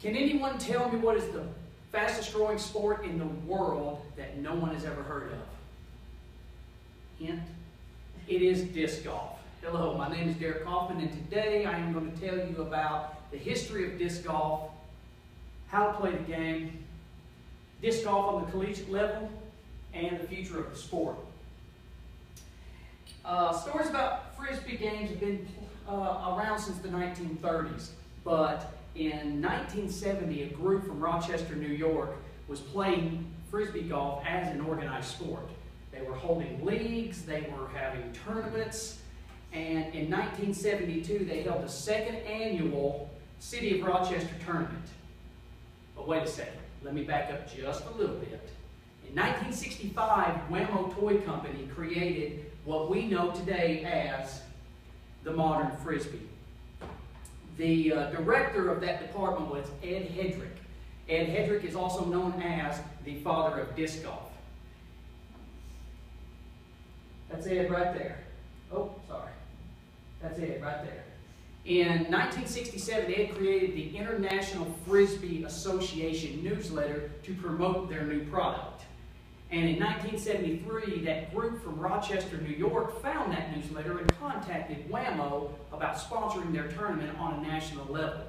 Can anyone tell me what is the fastest growing sport in the world that no one has ever heard of? Hint? It is disc golf. Hello, my name is Derek Kaufman, and today I am going to tell you about the history of disc golf, how to play the game, disc golf on the collegiate level, and the future of the sport. Stories about Frisbee games have been around since the 1930s, but in 1970, a group from Rochester, New York, was playing Frisbee golf as an organized sport. They were holding leagues, they were having tournaments, and in 1972, they held the second annual City of Rochester tournament. But wait a second, let me back up just a little bit. In 1965, Wham-O Toy Company created what we know today as the modern Frisbee. The director of that department was Ed Hedrick. Ed Hedrick is also known as the father of disc golf. That's Ed right there. Oh, sorry. That's Ed right there. In 1967, Ed created the International Frisbee Association newsletter to promote their new product. And in 1973, that group from Rochester, New York found that newsletter and contacted Wham-O about sponsoring their tournament on a national level.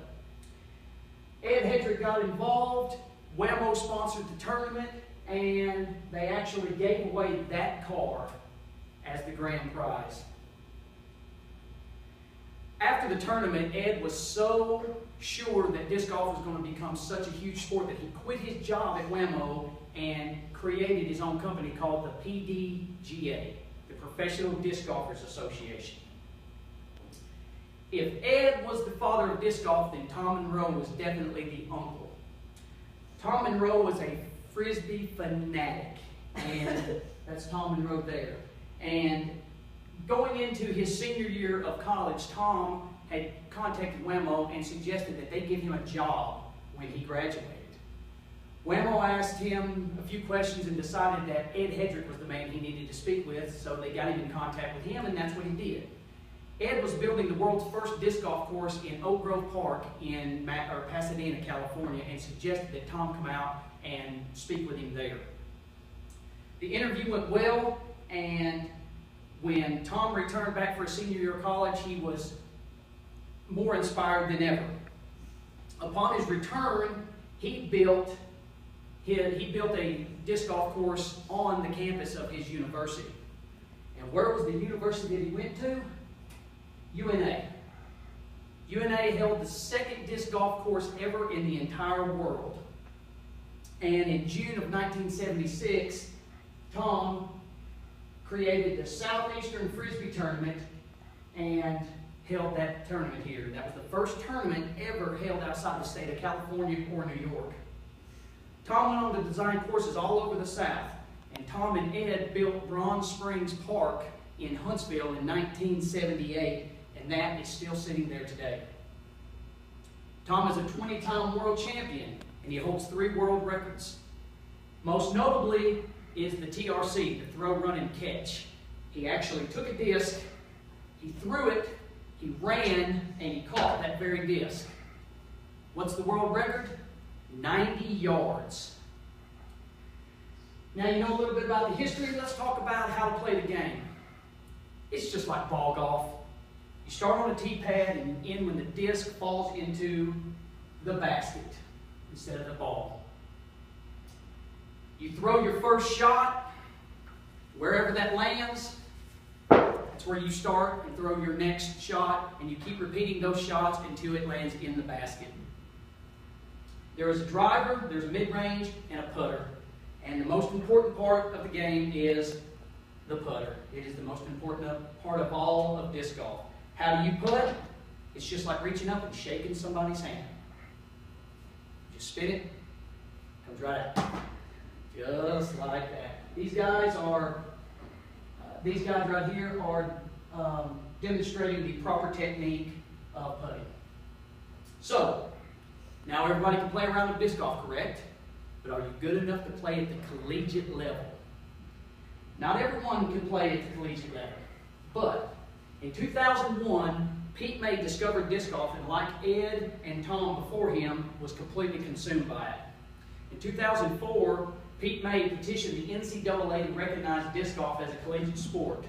Ed Hedrick got involved, Wham-O sponsored the tournament, and they actually gave away that car as the grand prize. After the tournament, Ed was so sure that disc golf was going to become such a huge sport that he quit his job at Wham-O and created his own company called the PDGA, the Professional Disc Golfers Association. If Ed was the father of disc golf, then Tom Monroe was definitely the uncle. Tom Monroe was a Frisbee fanatic, and that's Tom Monroe there. And going into his senior year of college, Tom had contacted Wham-O and suggested that they give him a job when he graduated. Wham-O asked him a few questions and decided that Ed Hedrick was the man he needed to speak with, so they got him in contact with him, and that's what he did. Ed was building the world's first disc golf course in Oak Grove Park in Pasadena, California, and suggested that Tom come out and speak with him there. The interview went well, and when Tom returned back for his senior year of college, he was more inspired than ever. Upon his return, he built a disc golf course on the campus of his university. And where was the university that he went to? UNA. UNA held the second disc golf course ever in the entire world. And in June of 1976, Tom created the Southeastern Frisbee Tournament and held that tournament here. That was the first tournament ever held outside the state of California or New York. Tom went on to design courses all over the South, and Tom and Ed built Bronze Springs Park in Huntsville in 1978, and that is still sitting there today. Tom is a 20-time world champion, and he holds 3 world records. Most notably is the TRC, the throw, run, and catch. He actually took a disc, he threw it, he ran, and he caught that very disc. What's the world record? 90 yards. Now you know a little bit about the history. Let's talk about how to play the game. It's just like ball golf. You start on a tee pad and end when the disc falls into the basket instead of the ball. You throw your first shot, wherever that lands, that's where you start and throw your next shot, and you keep repeating those shots until it lands in the basket. There is a driver, there's a mid-range, and a putter. And the most important part of the game is the putter. It is the most important part of all of disc golf. How do you putt? It's just like reaching up and shaking somebody's hand. Just spin it, comes right out. Just like that. These guys right here are demonstrating the proper technique of putting. So, now everybody can play around with disc golf, correct? But are you good enough to play at the collegiate level? Not everyone can play at the collegiate level. But in 2001, Pete May discovered disc golf, and like Ed and Tom before him, was completely consumed by it. In 2004, Pete May petitioned the NCAA to recognize disc golf as a collegiate sport.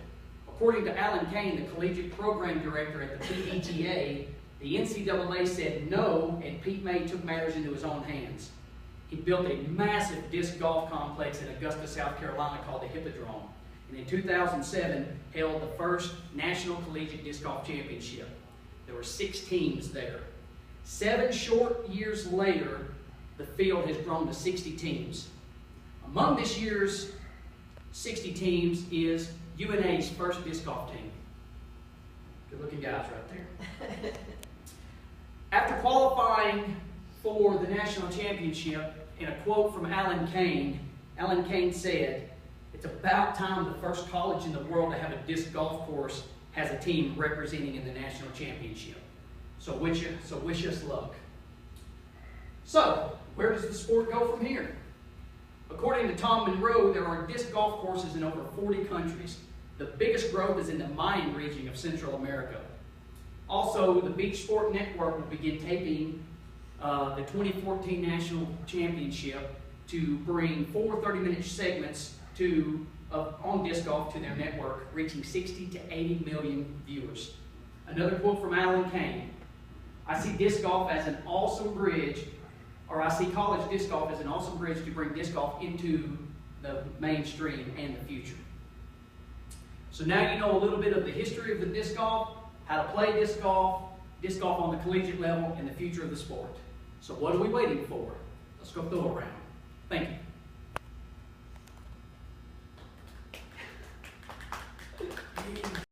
According to Alan Kane, the collegiate program director at the PETA, the NCAA said no, and Pete May took matters into his own hands. He built a massive disc golf complex in Augusta, South Carolina called the Hippodrome, and in 2007 held the first National Collegiate Disc Golf Championship. There were 6 teams there. 7 short years later, the field has grown to 60 teams. Among this year's 60 teams is UNA's first disc golf team. Good looking guys right there. After qualifying for the national championship, in a quote from Alan Kane said, "It's about time the first college in the world to have a disc golf course has a team representing in the national championship. So wish us luck." So, where does the sport go from here? According to Tom Monroe, there are disc golf courses in over 40 countries. The biggest growth is in the Mayan region of Central America. Also, the Beach Sport Network will begin taping the 2014 National Championship to bring 4 30-minute segments on disc golf to their network, reaching 60 to 80 million viewers. Another quote from Alan Kane: "I see disc golf as an awesome bridge, or I see college disc golf as an awesome bridge to bring disc golf into the mainstream and the future." So now you know a little bit of the history of the disc golf, how to play disc golf on the collegiate level, and the future of the sport. So what are we waiting for? Let's go throw it around. Thank you.